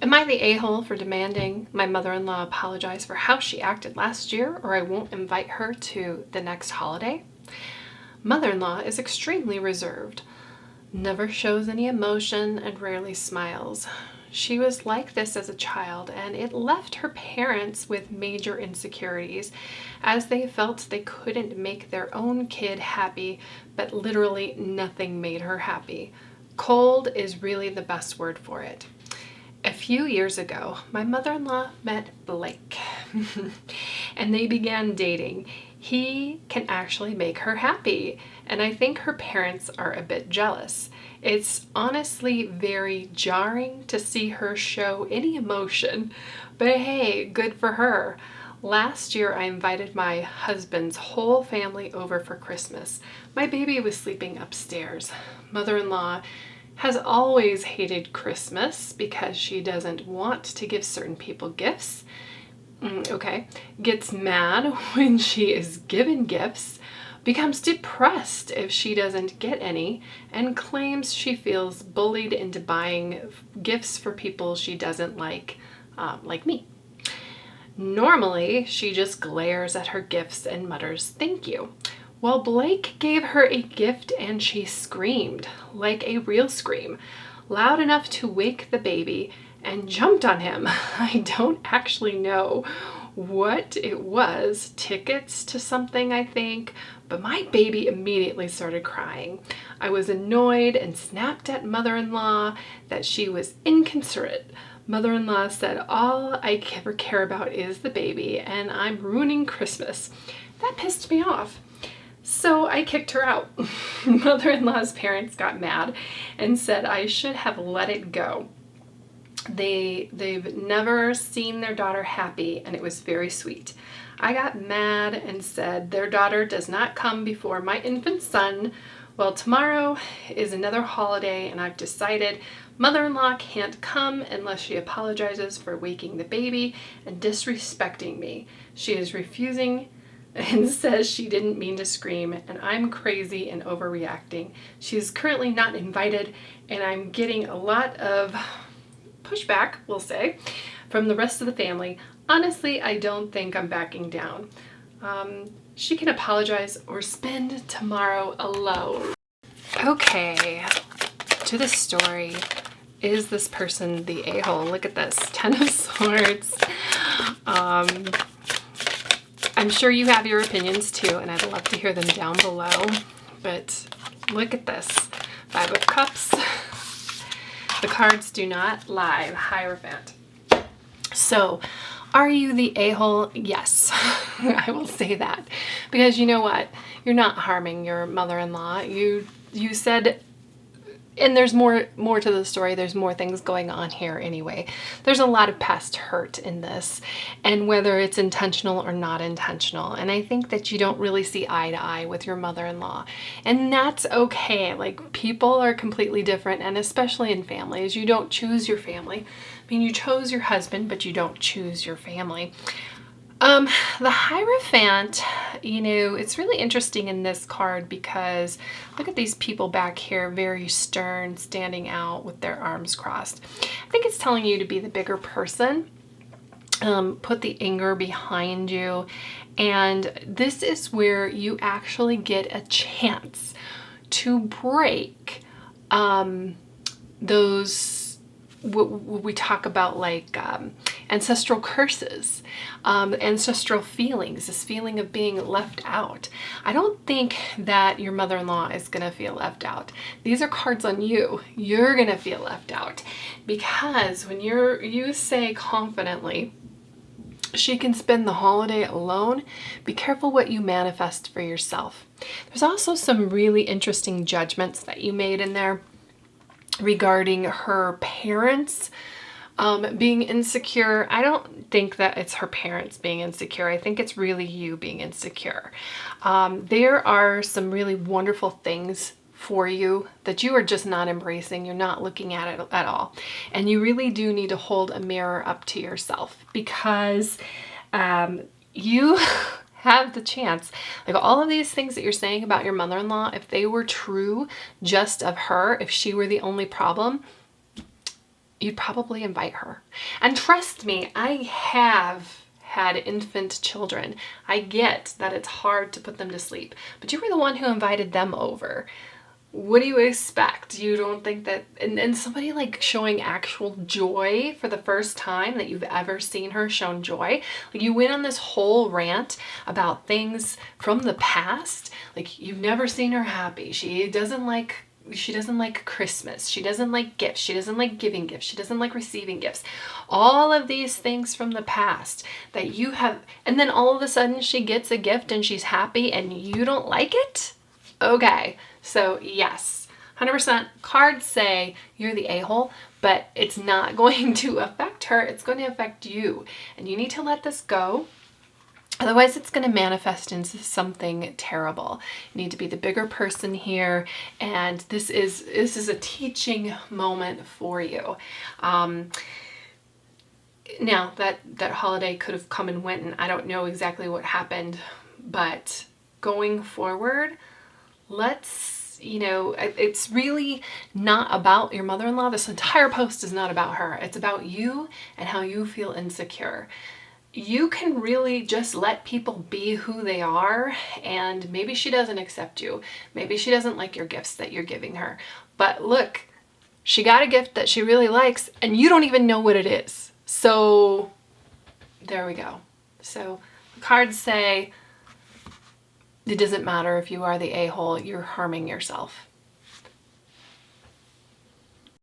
Am I the a-hole for demanding my mother-in-law apologize for how she acted last year, or I won't invite her to the next holiday? Mother-in-law is extremely reserved, never shows any emotion, and rarely smiles. She was like this as a child, and it left her parents with major insecurities as they felt they couldn't make their own kid happy, but literally nothing made her happy. Cold is really the best word for it. A few years ago, my mother-in-law met Blake and they began dating. He can actually make her happy, and I think her parents are a bit jealous. It's honestly very jarring to see her show any emotion, but hey, good for her. Last year, I invited my husband's whole family over for Christmas. My baby was sleeping upstairs. Mother-in-law has always hated Christmas because she doesn't want to give certain people gifts. Gets mad when she is given gifts, becomes depressed if she doesn't get any, and claims she feels bullied into buying gifts for people she doesn't like me. Normally, she just glares at her gifts and mutters, "Thank you." Well, Blake gave her a gift and she screamed, like a real scream, loud enough to wake the baby, and jumped on him. I don't actually know what it was, tickets to something, I think, but my baby immediately started crying. I was annoyed and snapped at mother-in-law that she was inconsiderate. Mother-in-law said all I ever care about is the baby and I'm ruining Christmas. That pissed me off. So I kicked her out. Mother-in-law's parents got mad and said I should have let it go. They've never seen their daughter happy, and it was very sweet. I got mad and said their daughter does not come before my infant son. Well, tomorrow is another holiday, and I've decided mother-in-law can't come unless she apologizes for waking the baby and disrespecting me. She is refusing and says she didn't mean to scream, and I'm crazy and overreacting. She's currently not invited, and I'm getting a lot of pushback, we'll say, from the rest of the family. Honestly, I don't think I'm backing down. She can apologize or spend tomorrow alone. Okay, to the story. Is this person the a-hole? Look at this, 10 of Swords. I'm sure you have your opinions too, and I'd love to hear them down below, but look at this. 5 of Cups. The cards do not lie, the Hierophant. So, are you the a-hole? Yes, I will say that. Because you know what? You're not harming your mother-in-law. You said, and there's more to the story. There's more things going on here anyway. There's a lot of past hurt in this, and whether it's intentional or not intentional. And I think that you don't really see eye to eye with your mother-in-law. And that's okay. Like, people are completely different, and especially in families. You don't choose your family. I mean, you chose your husband, but you don't choose your family. The Hierophant, you know, it's really interesting in this card because look at these people back here, very stern, standing out with their arms crossed. I think it's telling you to be the bigger person, put the anger behind you, and this is where you actually get a chance to break those what we talk about, like ancestral curses, ancestral feelings, this feeling of being left out. I don't think that your mother-in-law is gonna feel left out. These are cards on you. You're gonna feel left out because when you say confidently, she can spend the holiday alone, be careful what you manifest for yourself. There's also some really interesting judgments that you made in there regarding her parents being insecure. I don't think that it's her parents being insecure. I think it's really you being insecure. There are some really wonderful things for you that you are just not embracing. You're not looking at it at all. And you really do need to hold a mirror up to yourself because you have the chance. Like, all of these things that you're saying about your mother-in-law, if they were true just of her, if she were the only problem, you'd probably invite her. And trust me, I have had infant children. I get that it's hard to put them to sleep, but you were the one who invited them over. What do you expect? You don't think that, and somebody like showing actual joy for the first time that you've ever seen her shown joy, like you went on this whole rant about things from the past, like you've never seen her happy. She doesn't like Christmas. She doesn't like gifts. She doesn't like giving gifts. She doesn't like receiving gifts. All of these things from the past that you have, and then all of a sudden she gets a gift and she's happy and you don't like it? Okay, so yes, 100% cards say you're the a-hole, but it's not going to affect her. It's going to affect you. And you need to let this go. Otherwise, it's going to manifest into something terrible. You need to be the bigger person here, and this is a teaching moment for you. Now, that holiday could have come and went, and I don't know exactly what happened, but going forward, it's really not about your mother-in-law. This entire post is not about her. It's about you and how you feel insecure. You can really just let people be who they are, and maybe she doesn't accept you. Maybe she doesn't like your gifts that you're giving her. But look, she got a gift that she really likes, and you don't even know what it is. So there we go. So the cards say, it doesn't matter if you are the a-hole, you're harming yourself.